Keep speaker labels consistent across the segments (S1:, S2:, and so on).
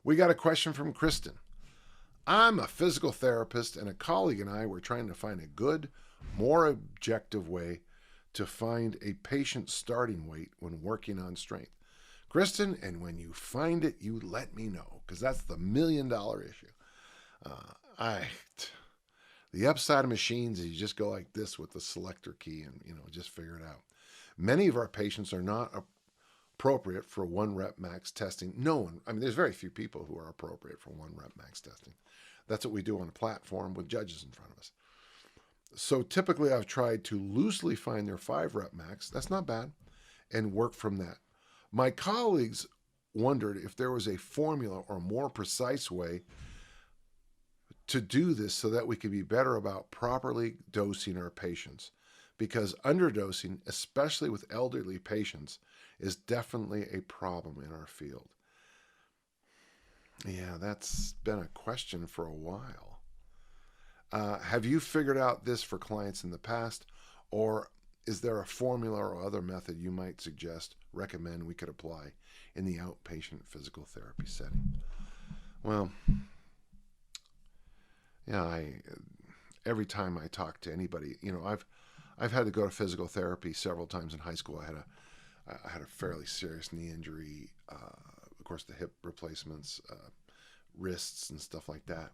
S1: We got a question from Kristen. I'm a physical therapist, and a colleague and I were trying to find a good, more objective way to find a patient's starting weight when working on strength. Kristen, and when you find it, you let me know, because that's the $1,000,000 issue. Uh, I, the upside of machines is you just go like this with the selector key and just figure it out. Many of our patients are not appropriate for 1 rep max testing. No one, I mean, there's very few people who are appropriate for 1 rep max testing. That's what we do on a platform with judges in front of us. So typically I've tried to loosely find their 5 rep max. That's not bad. And work from that. My colleagues wondered if there was a formula or more precise way to do this so that we could be better about properly dosing our patients. Because underdosing, especially with elderly patients, is definitely a problem in our field. Yeah, that's been a question for a while. Have you figured out this for clients in the past, or is there a formula or other method you might suggest, recommend we could apply in the outpatient physical therapy setting? Well, yeah, every time I talk to anybody, I've had to go to physical therapy several times in high school. I had a fairly serious knee injury, of course, the hip replacements, wrists, and stuff like that.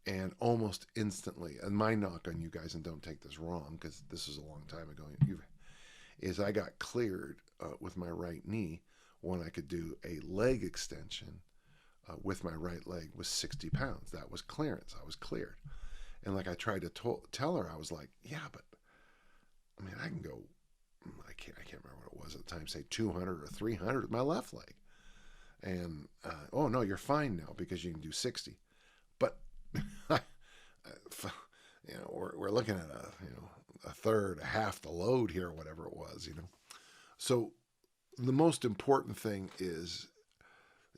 S1: And almost instantly, and my knock on you guys, and don't take this wrong because this is a long time ago, is I got cleared with my right knee when I could do a leg extension with my right leg with 60 pounds. That was clearance. I was cleared. And like I tried to tell her, I was like, yeah, but I mean, I can go, I can't remember what it was at the time, say 200 or 300 with my left leg. And, oh no, you're fine now because you can do 60. But, we're looking at a third, half the load here, or whatever it was, So the most important thing is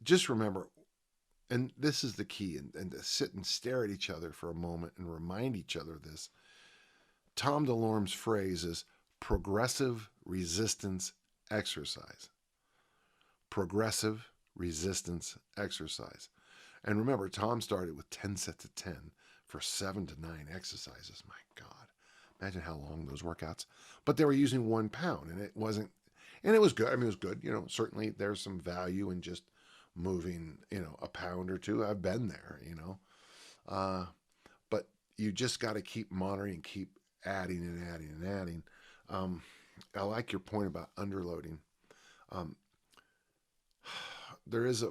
S1: just remember, and this is the key, and to sit and stare at each other for a moment and remind each other of this. Tom DeLorme's phrase is progressive resistance exercise. Progressive resistance exercise. And remember, Tom started with 10 sets of 10 for 7 to 9 exercises. My God. Imagine how long those workouts. But they were using 1 pound, and it was good. I mean, it was good. Certainly there's some value in just moving, a pound or two. I've been there, but you just got to keep monitoring, keep adding and adding and adding. I like your point about underloading. There is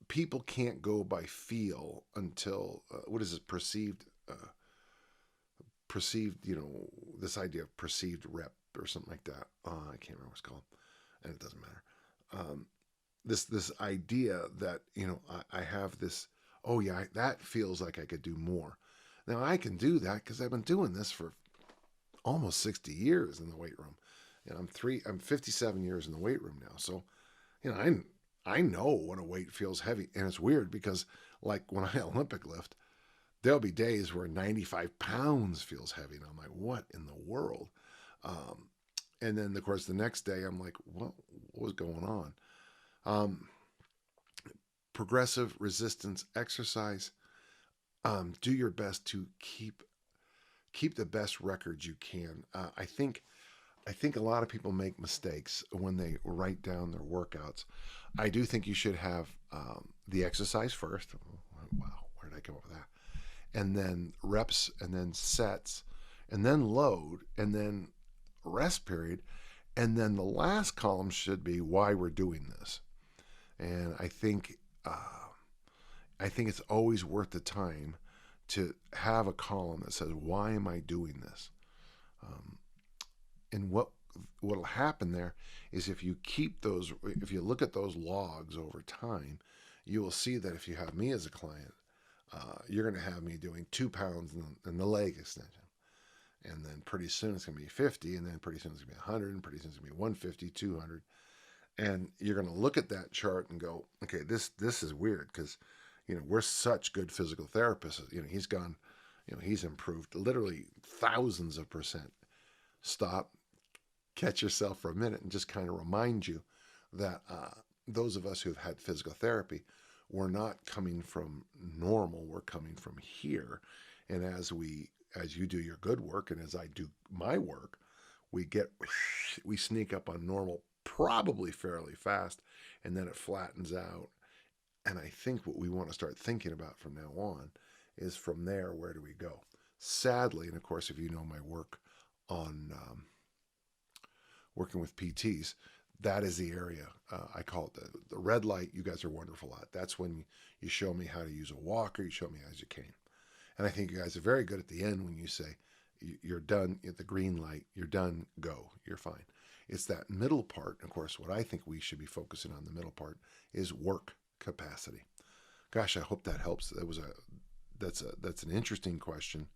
S1: people can't go by feel until what is it, perceived, this idea of perceived rep or something like that. I can't remember what it's called, and it doesn't matter. This idea that I have this. Oh yeah, that feels like I could do more. Now I can do that because I've been doing this for almost 60 years in the weight room. I'm 57 years in the weight room now, so I know when a weight feels heavy, and it's weird because like when I Olympic lift, there'll be days where 95 pounds feels heavy, and I'm like, what in the world? And then of course the next day I'm like, what was going on? Progressive resistance exercise. Do your best to keep the best records you can. I think a lot of people make mistakes when they write down their workouts. I do think you should have the exercise first. Wow, where did I come up with that? And then reps, and then sets, and then load, and then rest period, and then the last column should be why we're doing this. And I think it's always worth the time to have a column that says, why am I doing this? And what'll happen there is if you look at those logs over time, you will see that if you have me as a client, you're going to have me doing 2 pounds in the leg extension. And then pretty soon it's going to be 50, and then pretty soon it's going to be 100, and pretty soon it's going to be 150, 200. And you're going to look at that chart and go, okay, this is weird because, we're such good physical therapists. He's gone, he's improved literally thousands of percent. Stop, catch yourself for a minute, and just kind of remind you that those of us who've had physical therapy, we're not coming from normal, we're coming from here. And as you do your good work and as I do my work, we sneak up on normal probably fairly fast, and then it flattens out. And I think what we want to start thinking about from now on is from there, where do we go? Sadly, and of course, if you know my work on working with PTs, that is the area. I call it the red light. You guys are wonderful at. That's when you show me how to use a walker. You show me how you cane. And I think you guys are very good at the end when you say, you're done at the green light, you're done, go, you're fine. It's that middle part. Of course, what I think we should be focusing on the middle part is work capacity. Gosh, I hope that helps. That's an interesting question.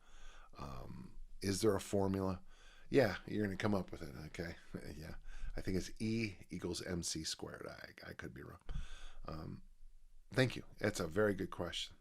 S1: Is there a formula? Yeah, you're going to come up with it. Okay. Yeah. I think it's E equals MC squared. I could be wrong. Thank you. It's a very good question.